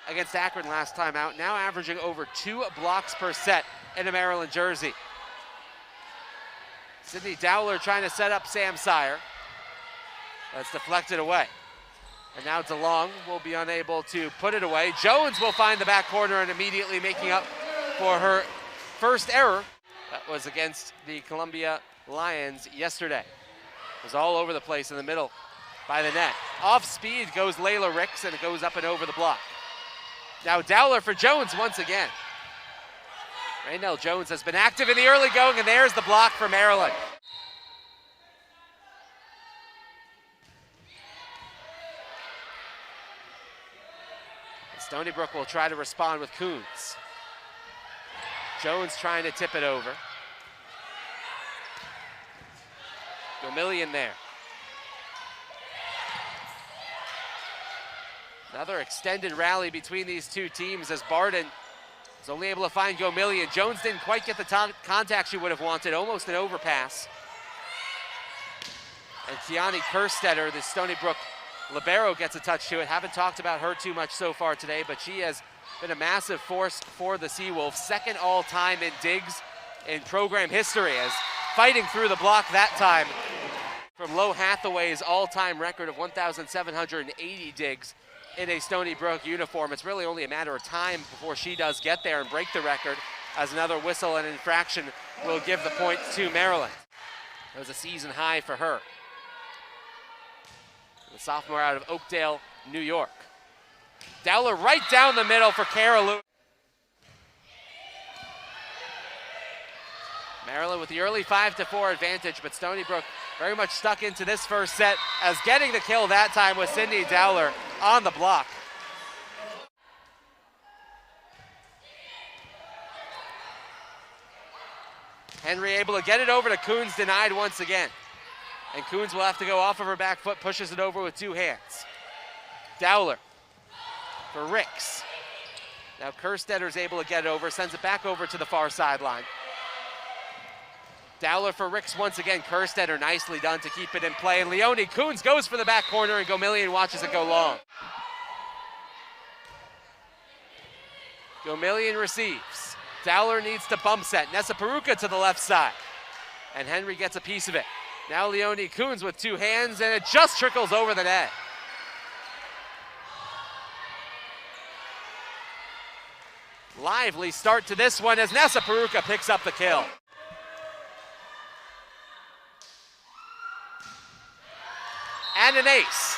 against Akron last time out, now averaging over 2 blocks per set in a Maryland jersey. Sydney Dowler trying to set up Sam Sire. That's deflected away. And now DeLong will be unable to put it away. Jones will find the back corner and immediately making up for her first error. That was against the Columbia Lions yesterday. It was all over the place in the middle by the net. Off speed goes Layla Ricks, and it goes up and over the block. Now Dowler for Jones once again. Raynell Jones has been active in the early going, and there's the block for Maryland. Stony Brook will try to respond with Coons. Jones trying to tip it over. Gomillion there. Another extended rally between these two teams as Barden is only able to find Gomillion. Jones didn't quite get the contact she would have wanted, almost an overpass. And Kiani Kerstetter, the Stony Brook libero, gets a touch to it. Haven't talked about her too much so far today, but she has been a massive force for the Seawolves. Second all-time in digs in program history, as fighting through the block that time from Lo Hathaway's all-time record of 1,780 digs in a Stony Brook uniform. It's really only a matter of time before she does get there and break the record, as another whistle and infraction will give the point to Maryland. It was a season high for her. The sophomore out of Oakdale, New York. Dowler right down the middle for Kara Lewis. Maryland with the early 5-4 advantage, but Stony Brook very much stuck into this first set, as getting the kill that time was Sydney Dowler on the block. Henry able to get it over to Coons, denied once again. And Coons will have to go off of her back foot, pushes it over with 2 hands. Dowler for Ricks. Now Kerstetter's able to get it over, sends it back over to the far sideline. Dowler for Ricks once again. Kerstetter nicely done to keep it in play. And Leonie Coons goes for the back corner, and Gomillion watches it go long. Gomillion receives. Dowler needs to bump set. Nessa Peruka to the left side. And Henry gets a piece of it. Now Leonie Coons with 2 hands, and it just trickles over the net. Lively start to this one as Nessa Peruka picks up the kill. And an ace.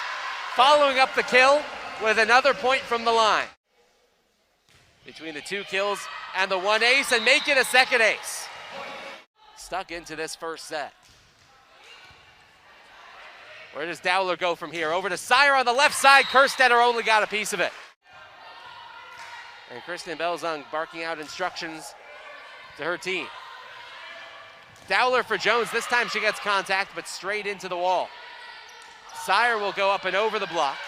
Following up the kill with another point from the line. Between the 2 kills and the 1 ace, and make it a second ace. Stuck into this first set. Where does Dowler go from here? Over to Sire on the left side. Kerstetter only got a piece of it. And Kristen Belzung barking out instructions to her team. Dowler for Jones. This time she gets contact, but straight into the wall. Sire will go up and over the block.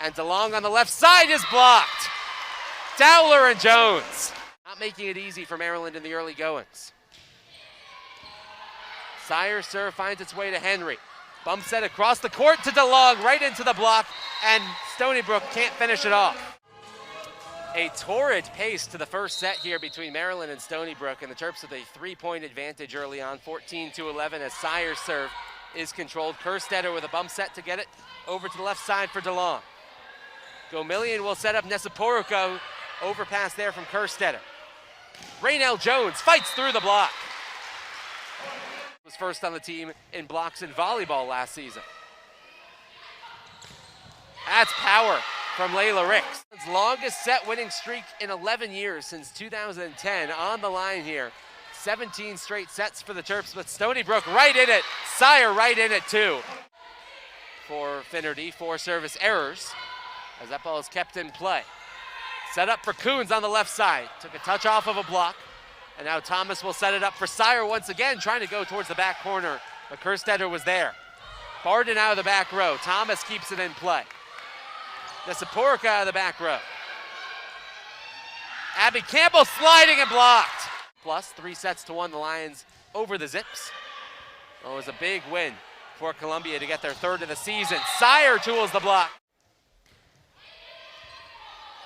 And DeLong on the left side is blocked. Dowler and Jones. Not making it easy for Maryland in the early goings. Sire's serve finds its way to Henry. Bump set across the court to DeLong, right into the block, and Stony Brook can't finish it off. A torrid pace to the first set here between Maryland and Stony Brook, and the Terps with a 3-point advantage early on, 14-11, as Sire's serve is controlled. Kerstetter with a bump set to get it over to the left side for DeLong. Gomillion will set up Nessa Peruka, overpass there from Kerstetter. Raynell Jones fights through the block. Was first on the team in blocks in volleyball last season. That's power from Layla Ricks. It's longest set winning streak in 11 years since 2010 on the line here. 17 straight sets for the Terps, but Stony Brook right in it. Sire right in it too. For Finnerty, 4 service errors as that ball is kept in play. Set up for Coons on the left side. Took a touch off of a block. And now Thomas will set it up for Sire once again, trying to go towards the back corner, but Kerstetter was there. Barden out of the back row. Thomas keeps it in play. Nessa Peruka out of the back row. Abby Campbell sliding and blocked. Plus 3-1 the Lions over the Zips. Well, it was a big win for Columbia to get their 3rd of the season. Sire tools the block.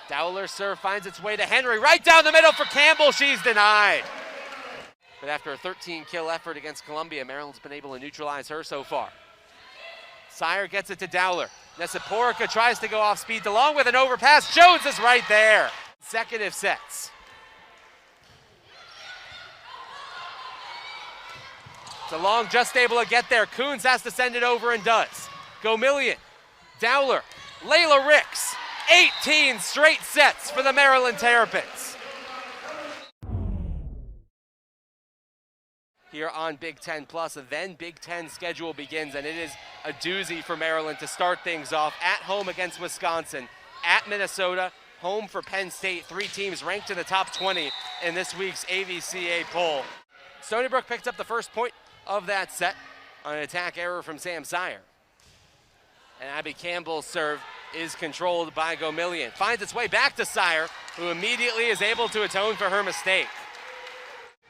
Dowler's serve finds its way to Henry. Right down the middle for Campbell. She's denied. But after a 13-kill effort against Columbia, Maryland's been able to neutralize her so far. Sire gets it to Dowler. Nesiporica tries to go off speed along with an overpass. Jones is right there. Consecutive sets. DeLong just able to get there. Coons has to send it over and does. Gomillion, Dowler, Layla Ricks. 18 straight sets for the Maryland Terrapins. Here on Big Ten Plus, and then Big Ten schedule begins, and it is a doozy for Maryland to start things off. At home against Wisconsin, at Minnesota, home for Penn State, 3 teams ranked in the top 20 in this week's AVCA poll. Stony Brook picked up the first point of that set on an attack error from Sam Sire. And Abby Campbell's serve is controlled by Gomillion. Finds its way back to Sire, who immediately is able to atone for her mistake.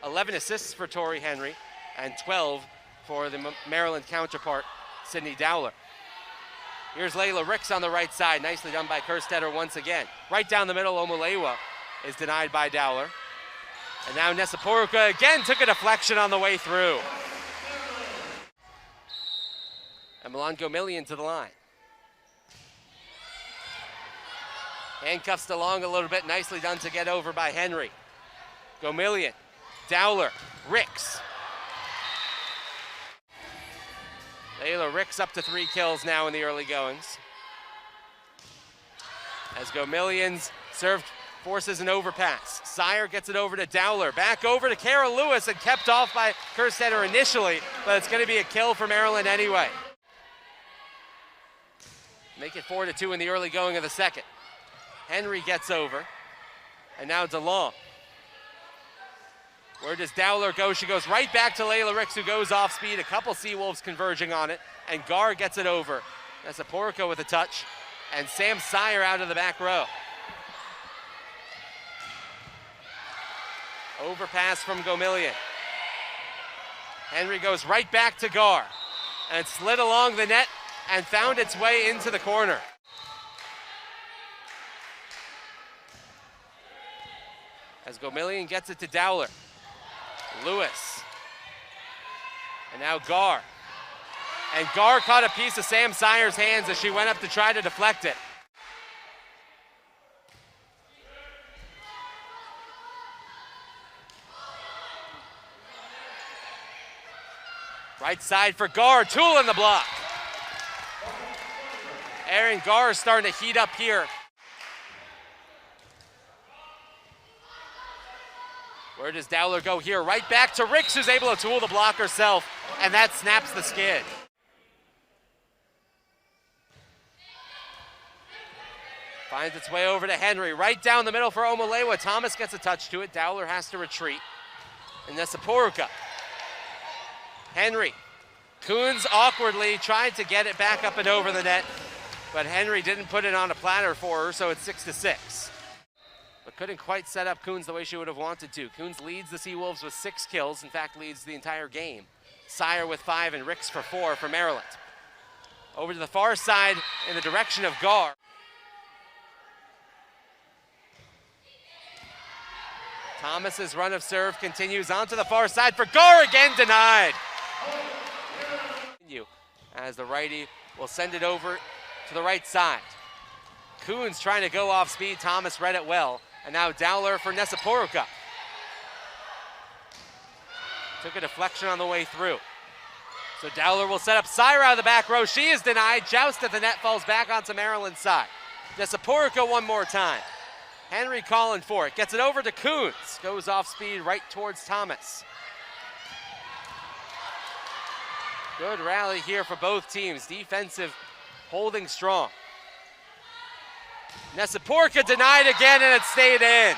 11 assists for Tori Henry and 12 for the Maryland counterpart, Sydney Dowler. Here's Layla Ricks on the right side. Nicely done by Kerstetter once again. Right down the middle, Omulewa is denied by Dowler. And now Nesiporica again took a deflection on the way through. And Milan Gomillion to the line. Handcuffs DeLong a little bit. Nicely done to get over by Henry. Gomillion, Dowler, Ricks. Layla Ricks up to 3 kills now in the early goings. As Gomillion's serve forces an overpass. Sire gets it over to Dowler. Back over to Kara Lewis and kept off by Kerstetter initially, but it's going to be a kill for Maryland anyway. Make it 4-2 in the early going of the second. Henry gets over, and now DeLong. Where does Dowler go? She goes right back to Layla Ricks, who goes off speed. A couple Seawolves converging on it, and Gar gets it over. That's a Porco with a touch, and Sam Sire out of the back row. Overpass from Gomillion. Henry goes right back to Gar, and it slid along the net and found its way into the corner. As Gomillion gets it to Dowler. Lewis. And now Gar. And Gar caught a piece of Sam Sire's hands as she went up to try to deflect it. Right side for Gar, Tool in the block. Aaron Gar is starting to heat up here. Where does Dowler go here? Right back to Ricks, who's able to tool the block herself, and that snaps the skid. Finds its way over to Henry. Right down the middle for Omulewa. Thomas gets a touch to it. Dowler has to retreat. And Nesiporica. Henry. Coons awkwardly tried to get it back up and over the net, but Henry didn't put it on a platter for her, so it's 6-6. But couldn't quite set up Coons the way she would have wanted to. Coons leads the Seawolves with 6 kills, in fact leads the entire game. Sire with 5 and Ricks for 4 for Maryland. Over to the far side in the direction of Gar. Thomas's run of serve continues onto the far side for Gar, again denied. As the righty will send it over to the right side. Coons trying to go off speed. Thomas read it well. And now Dowler for Nesiporica. Took a deflection on the way through. So Dowler will set up Sire out of the back row. She is denied. Joust at the net, falls back onto Maryland's side. Nesiporica one more time. Henry calling for it. Gets it over to Coons. Goes off speed right towards Thomas. Good rally here for both teams. Defensive holding strong. Nesiporica denied again, and it stayed in.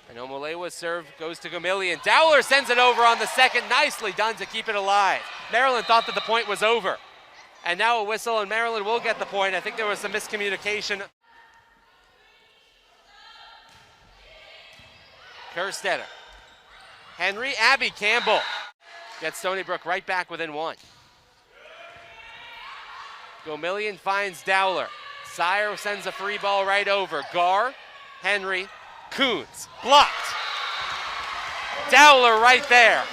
And Omulewa's serve goes to Gomillion. Dowler sends it over on the second. Nicely done to keep it alive. Maryland thought that the point was over. And now a whistle, and Maryland will get the point. I think there was some miscommunication. Kerstetter. Henry, Abby Campbell gets Stony Brook right back within 1. Gomillion finds Dowler. Sire sends a free ball right over. Gar, Henry, Coons. Blocked. Dowler right there.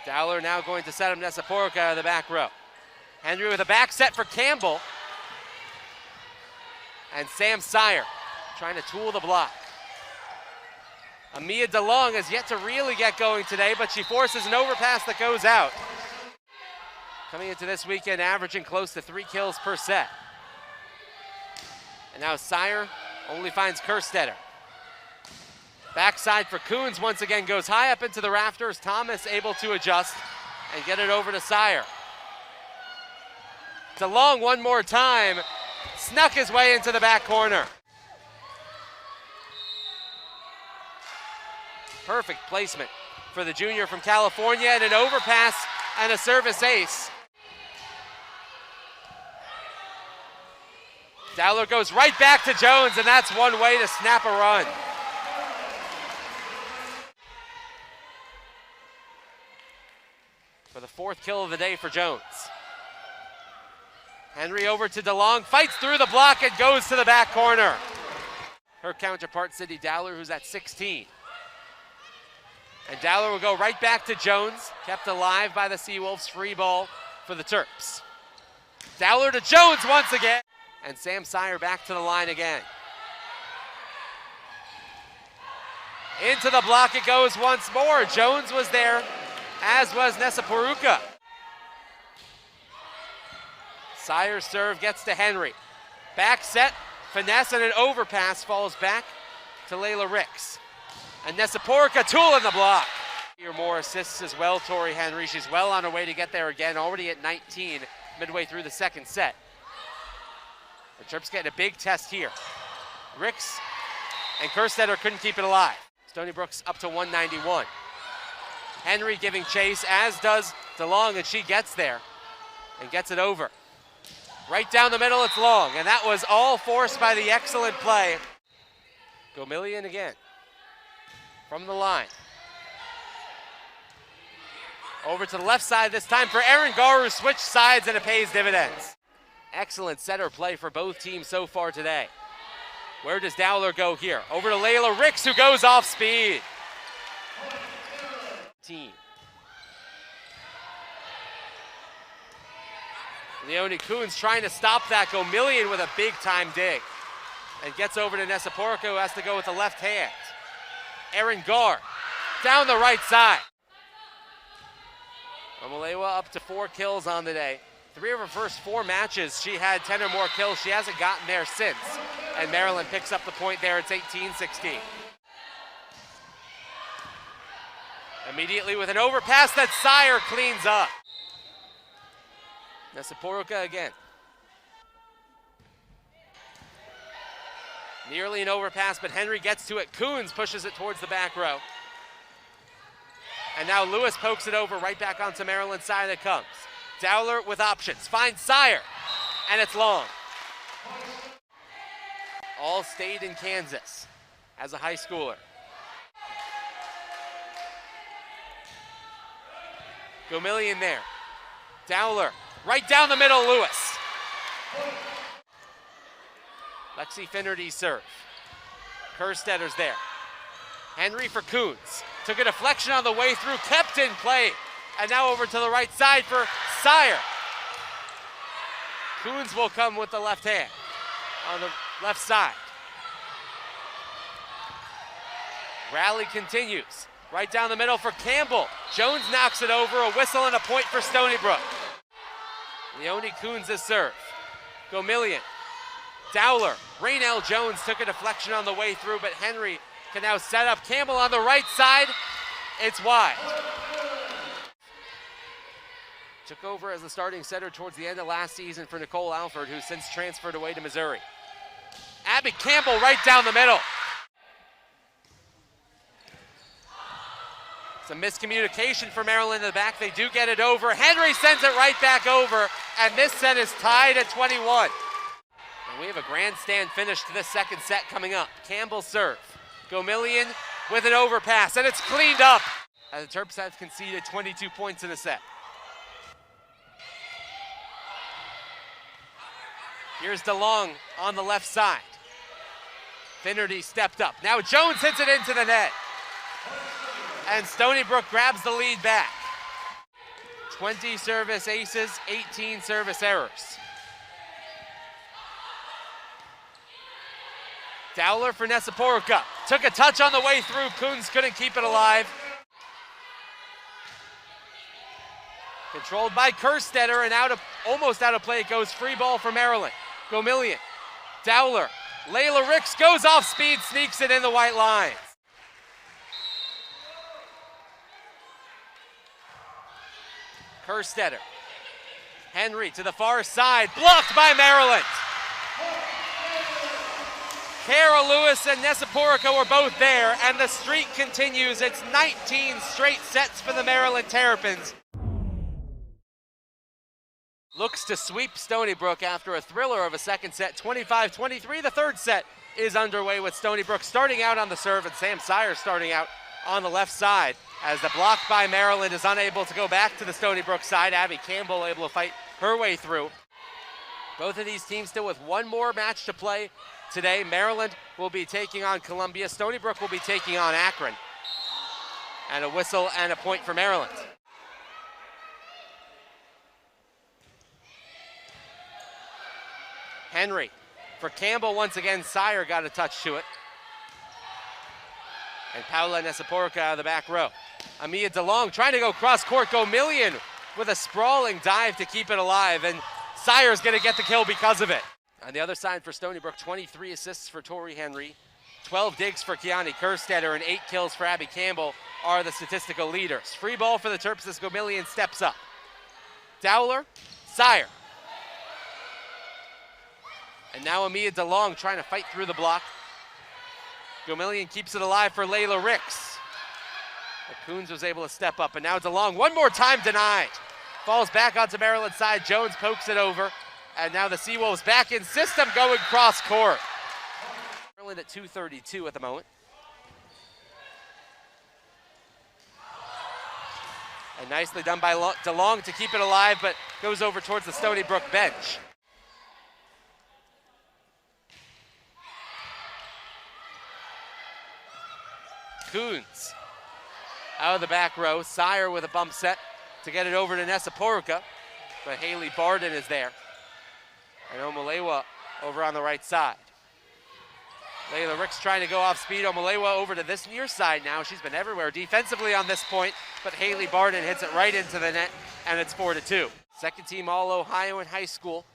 Dowler now going to set up Nesaporica out of the back row. Henry with a back set for Campbell. And Sam Sire trying to tool the block. Amia DeLong has yet to really get going today, but she forces an overpass that goes out. Coming into this weekend, averaging close to 3 kills per set. And now Sire only finds Kerstetter. Backside for Coons once again goes high up into the rafters. Thomas able to adjust and get it over to Sire. DeLong one more time, snuck his way into the back corner. Perfect placement for the junior from California, and an overpass and a service ace. Dowler goes right back to Jones, and that's one way to snap a run. For the 4th kill of the day for Jones. Henry over to DeLong, fights through the block and goes to the back corner. Her counterpart, Sydney Dowler, who's at 16. And Dowler will go right back to Jones, kept alive by the Seawolves. Free ball for the Terps. Dowler to Jones once again. And Sam Sire back to the line again. Into the block it goes once more. Jones was there, as was Nesaporica. Sire's serve gets to Henry. Back set, finesse, and an overpass falls back to Layla Ricks. And Nesaporica tool in the block. Here more assists as well, Tori Henry. She's well on her way to get there again, already at 19, midway through the second set. The Terps getting a big test here. Ricks and Kerstetter couldn't keep it alive. Stony Brook's up to 191. Henry giving chase, as does DeLong, and she gets there and gets it over. Right down the middle, it's Long, and that was all forced by the excellent play. Gomillion again from the line. Over to the left side this time for Erin Gar, who switched sides, and it pays dividends. Excellent setter play for both teams so far today. Where does Dowler go here? Over to Layla Ricks, who goes off speed. Leonie Coons trying to stop that. Gomillion with a big-time dig. And gets over to Nesaporica, who has to go with the left hand. Erin Gar down the right side. Omalewa up to 4 kills on the day. 3 of her first 4 matches, she had 10 or more kills. She hasn't gotten there since. And Maryland picks up the point there. It's 18-16. Immediately with an overpass that Sire cleans up. Nesaporica again. Nearly an overpass, but Henry gets to it. Coons pushes it towards the back row. And now Lewis pokes it over right back onto Maryland's side it comes. Dowler with options, finds Sire, and it's Long. All stayed in Kansas as a high schooler. Gomillion there. Dowler, right down the middle, Lewis. Lexi Finnerty's serve. Kerstetter's there. Henry for Coons. Took a deflection on the way through, kept in play. And now over to the right side for Sire. Coons will come with the left hand on the left side. Rally continues. Right down the middle for Campbell. Jones knocks it over, a whistle and a point for Stony Brook. Leonie Coons' serve. Gomillion. Dowler. Raynell Jones took a deflection on the way through, but Henry can now set up Campbell on the right side. It's wide. Took over as the starting setter towards the end of last season for Nicole Alford, who's since transferred away to Missouri. Abby Campbell right down the middle. Some miscommunication for Maryland in the back. They do get it over. Henry sends it right back over, and this set is tied at 21. And we have a grandstand finish to this second set coming up. Campbell's serve. Gomillion with an overpass, and it's cleaned up. as the Terps have conceded 22 points in the set. Here's DeLong on the left side. Finnerty stepped up. Now Jones hits it into the net. And Stony Brook grabs the lead back. 20 service aces, 18 service errors. Dowler for Nesaporica. Took a touch on the way through. Coons couldn't keep it alive. Controlled by Kerstetter, and almost out of play it goes. Free ball for Maryland. Gomillion. Dowler. Layla Ricks goes off speed, sneaks it in the white lines. Kerstetter. Henry to the far side, blocked by Maryland. Kara Lewis and Nesaporica were both there, and the streak continues. It's 19 straight sets for the Maryland Terrapins. Looks to sweep Stony Brook after a thriller of a second set, 25-23. The third set is underway with Stony Brook starting out on the serve and Sam Sire starting out on the left side, as the block by Maryland is unable to go back to the Stony Brook side. Abby Campbell able to fight her way through. Both of these teams still with one more match to play today. Maryland will be taking on Columbia. Stony Brook will be taking on Akron. And a whistle and a point for Maryland. Henry for Campbell once again. Sire got a touch to it. And Paula Nesaporica out of the back row. Amia DeLong trying to go cross court. Gomillion with a sprawling dive to keep it alive. And Sire's going to get the kill because of it. On the other side for Stony Brook, 23 assists for Tori Henry, 12 digs for Kiani Kerstetter, and 8 kills for Abby Campbell are the statistical leaders. Free ball for the Terps as Gomillion steps up. Dowler, Sire. And now Amia DeLong trying to fight through the block. Gomillion keeps it alive for Layla Ricks. But Coons was able to step up, and now DeLong one more time denied. Falls back onto Maryland's side. Jones pokes it over. And now the Seawolves back in system going cross court. Maryland at 2:32 at the moment. And nicely done by DeLong to keep it alive, but goes over towards the Stony Brook bench. Coons out of the back row. Sire with a bump set to get it over to Nesaporica, but Haley Barden is there. And Omalewa over on the right side. Layla Ricks trying to go off speed. Omalewa over to this near side now. She's been everywhere defensively on this point, but Haley Barden hits it right into the net, and it's 4-2. Second team All-Ohio in high school.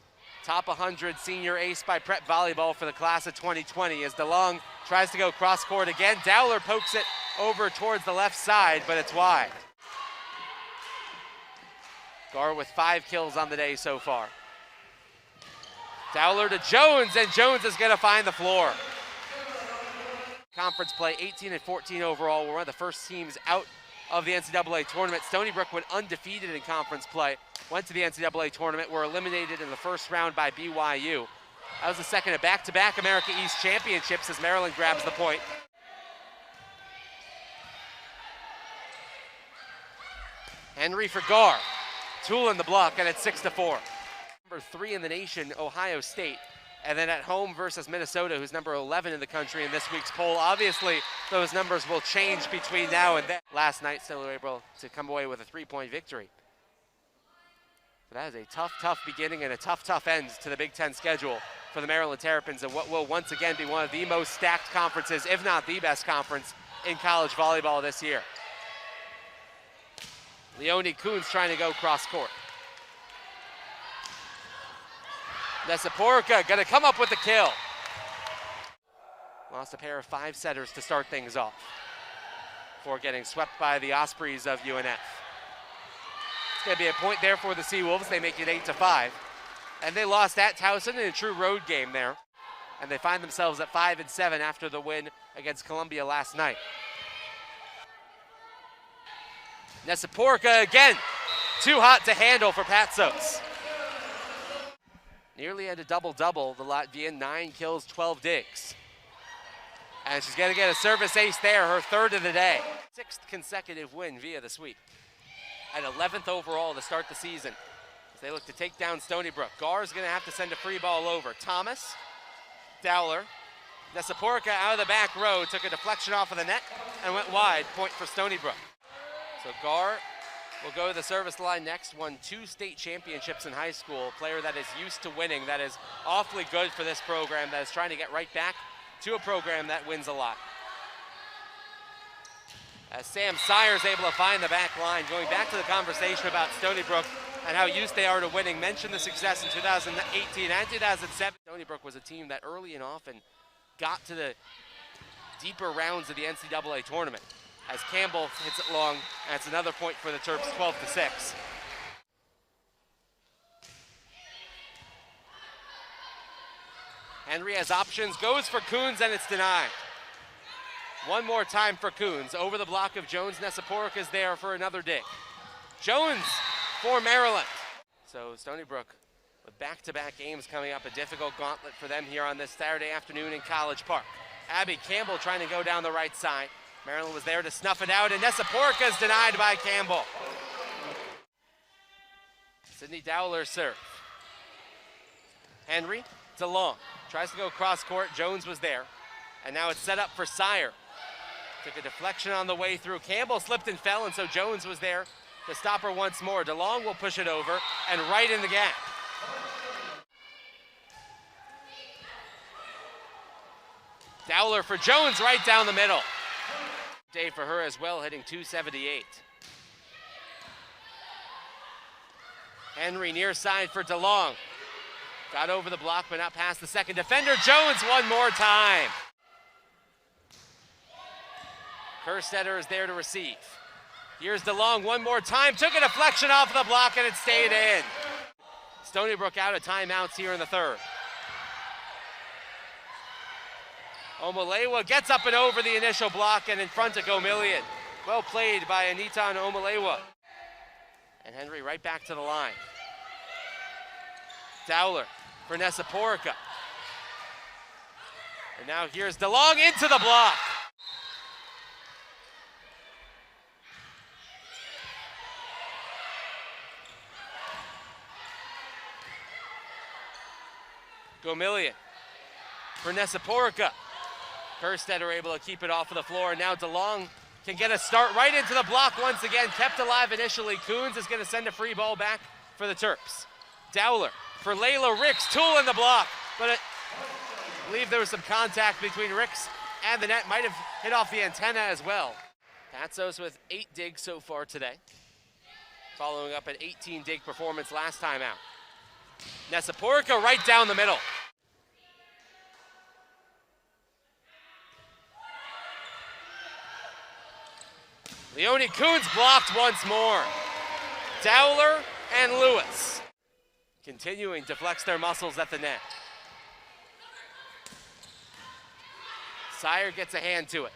Top 100 senior ace by prep volleyball for the class of 2020 as DeLong tries to go cross court again. Dowler pokes it over towards the left side, but it's wide. Gar with 5 kills on the day so far. Dowler to Jones, and Jones is going to find the floor. Conference play, 18-14 overall. We're one of the first teams out of the NCAA tournament. Stony Brook went undefeated in conference play, went to the NCAA tournament, were eliminated in the first round by BYU. That was the second of back-to-back America East championships as Maryland grabs the point. Henry for Gar. Tool in the block, and it's 6-4. Number 3 in the nation, Ohio State. And then at home versus Minnesota, who's number 11 in the country in this week's poll. Obviously, those numbers will change between now and then. Last night, still able to come away with a 3-point victory. But that is a tough beginning and a tough end to the Big Ten schedule for the Maryland Terrapins, and what will once again be one of the most stacked conferences, if not the best conference, in college volleyball this year. Leonie Coons trying to go cross court. Nesaporica gonna come up with the kill. Lost a pair of 5-setters to start things off before getting swept by the Ospreys of UNF. It's gonna be a point there for the Seawolves. They make it 8-5. And they lost at Towson in a true road game there. And they find themselves at 5-7 after the win against Columbia last night. Nesaporica again, too hot to handle for Patsos. Nearly had a double-double, the Latvian, 9 kills, 12 digs. And she's going to get a service ace there, her third of the day. 6th consecutive win via the sweep. At 11th overall to start the season as they look to take down Stony Brook. Gar's going to have to send a free ball over. Thomas, Dowler, Nesaporica out of the back row, took a deflection off of the net and went wide, point for Stony Brook. So Gar will go to the service line next, won 2 state championships in high school, a player that is used to winning, that is awfully good for this program, that is trying to get right back to a program that wins a lot. As Sam Sires able to find the back line, going back to the conversation about Stony Brook and how used they are to winning, mentioned the success in 2018 and 2007. Stony Brook was a team that early and often got to the deeper rounds of the NCAA tournament. As Campbell hits it long, that's another point for the Terps, 12-6. Henry has options, goes for Coons, and it's denied. One more time for Coons. Over the block of Jones. Nesaporic is there for another dig. Jones for Maryland. So Stony Brook with back-to-back games coming up, a difficult gauntlet for them here on this Saturday afternoon in College Park. Abby Campbell trying to go down the right side. Maryland was there to snuff it out, and Nesaporic is denied by Campbell. Sydney Dowler serve. Henry, DeLong, tries to go cross court. Jones was there. And now it's set up for Sire. Took a deflection on the way through. Campbell slipped and fell, and so Jones was there to stop her once more. DeLong will push it over and right in the gap. Dowler for Jones, right down the middle. Day for her as well, hitting .278. Henry near side for DeLong. Got over the block, but not past the second defender. Jones one more time. Kerstetter is there to receive. Here's DeLong one more time. Took a deflection off the block, and it stayed in. Stony Brook out of timeouts here in the third. Omalewa gets up and over the initial block and in front of Gomillion. Well played by Anitan Omalewa. And Henry right back to the line. Dowler for Nesaporica. And now here's DeLong into the block. Gomillion for Nesaporica. Kerstetter able to keep it off of the floor, and now DeLong can get a start right into the block once again. Kept alive initially. Coons is going to send a free ball back for the Terps. Dowler for Layla Ricks. Tool in the block, but I believe there was some contact between Ricks and the net. Might have hit off the antenna as well. Patsos with 8 digs so far today, following up an 18 dig performance last time out. Nesaporica right down the middle. Leonie Coons blocked once more. Dowler and Lewis continuing to flex their muscles at the net. Sire gets a hand to it.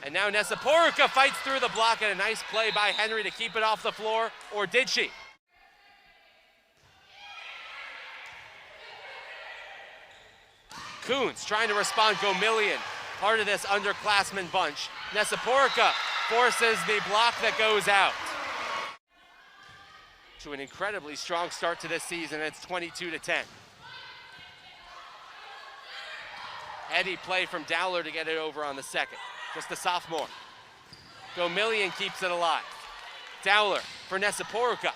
And now Nesaporica fights through the block, and a nice play by Henry to keep it off the floor, or did she? Coons trying to respond. Gomillion, part of this underclassmen bunch. Nesaporica forces the block that goes out. To an incredibly strong start to this season, it's 22-10. Heady play from Dowler to get it over on the second. Just a sophomore. Gomillion keeps it alive. Dowler for Nesaporica.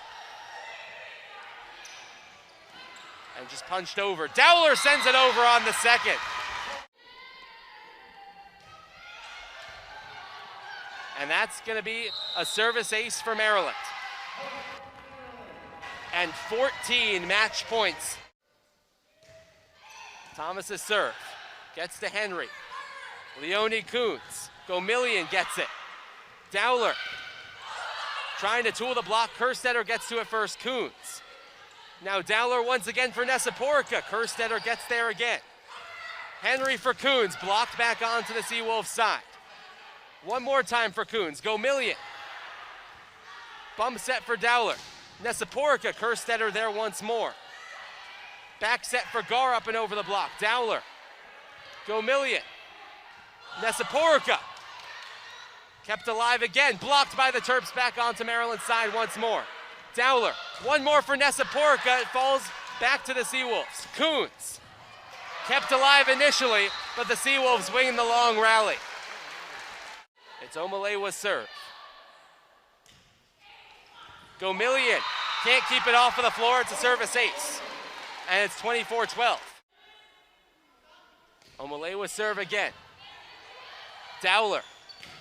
And just punched over. Dowler sends it over on the second. And that's going to be a service ace for Maryland. And 14 match points. Thomas's serve. Gets to Henry. Leonie Coons. Gomillion gets it. Dowler trying to tool the block. Kerstetter gets to it first. Coons. Now Dowler once again for Nesaporica. Kerstetter gets there again. Henry for Coons. Blocked back onto the Seawolves side. One more time for Coons. Gomillion. Bump set for Dowler. Nesaporica. Kerstetter there once more. Back set for Gar up and over the block. Dowler. Gomillion. Nesaporica kept alive again, blocked by the Terps, back onto Maryland's side once more. Dowler, one more for Nesaporica, it falls back to the Seawolves. Coons kept alive initially, but the Seawolves win the long rally. It's Omalewa's serve. Gomillion can't keep it off of the floor, it's a service ace. And it's 24-12. Omalewa's serve again. Dowler,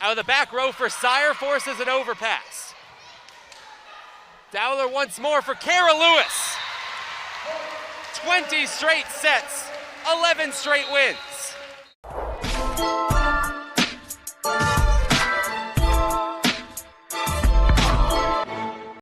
out of the back row for Sire, forces an overpass. Dowler once more for Kara Lewis. 20 straight sets, 11 straight wins.